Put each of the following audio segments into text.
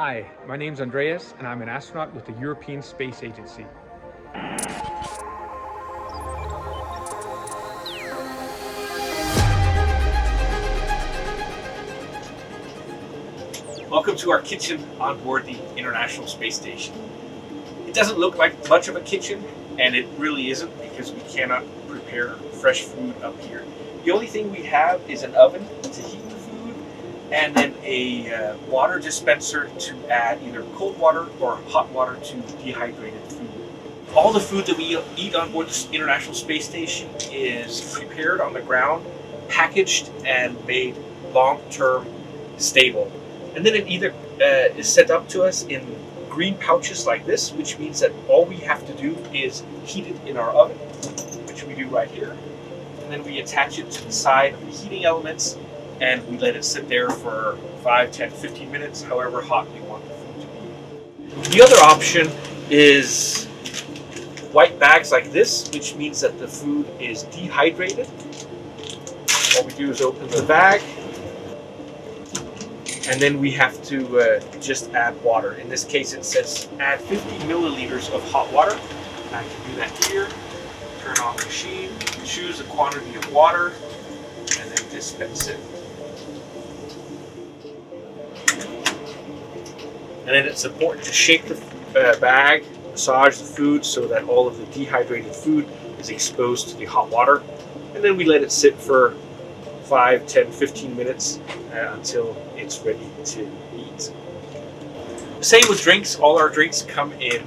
Hi, my name's Andreas, and I'm an astronaut with the European Space Agency. Welcome to our kitchen on board the International Space Station. It doesn't look like much of a kitchen, and it really isn't because we cannot prepare fresh food up here. The only thing we have is an oven to heat the food, and then a water dispenser to add either cold water or hot water to dehydrated food. All the food that we eat on board the International Space Station is prepared on the ground, packaged, and made long-term stable. And then it either is sent up to us in green pouches like this, which means that all we have to do is heat it in our oven, which we do right here. And then we attach it to the side of the heating elements, and we let it sit there for 5, 10, 15 minutes, however hot we want the food to be. The other option is white bags like this, which means that the food is dehydrated. All we do is open the bag, and then we have to just add water. In this case, it says add 50 milliliters of hot water. And I can do that here. Turn on the machine, choose a quantity of water, and then dispense it. And then it's important to shake the bag, massage the food so that all of the dehydrated food is exposed to the hot water. And then we let it sit for 5, 10, 15 minutes until it's ready to eat. Same with drinks. All our drinks come in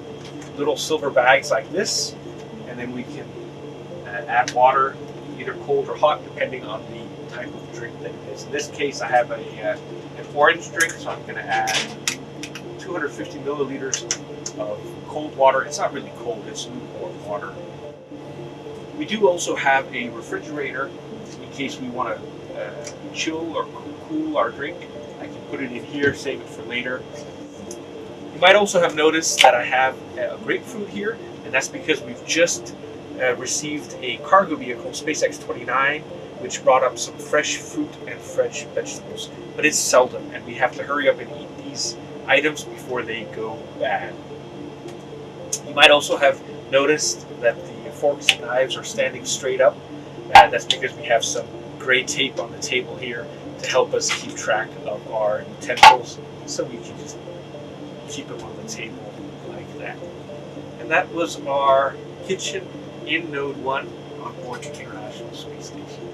little silver bags like this, and then we can add water, either cold or hot, depending on the type of drink that it is. In this case, I have an orange drink, so I'm going to add 250 milliliters of cold water. It's not really cold, it's lukewarm water. We do also have a refrigerator in case we want to chill or cool our drink. I can put it in here, save it for later. You might also have noticed that I have a grapefruit here, and that's because we've just received a cargo vehicle, SpaceX 29, which brought up some fresh fruit and fresh vegetables. But it's seldom, and we have to hurry up and eat these items before they go bad. You might also have noticed that the forks and knives are standing straight up. That's because we have some gray tape on the table here to help us keep track of our utensils, so we can just keep them on the table like that. And that was our kitchen in Node 1 on board the International Space Station.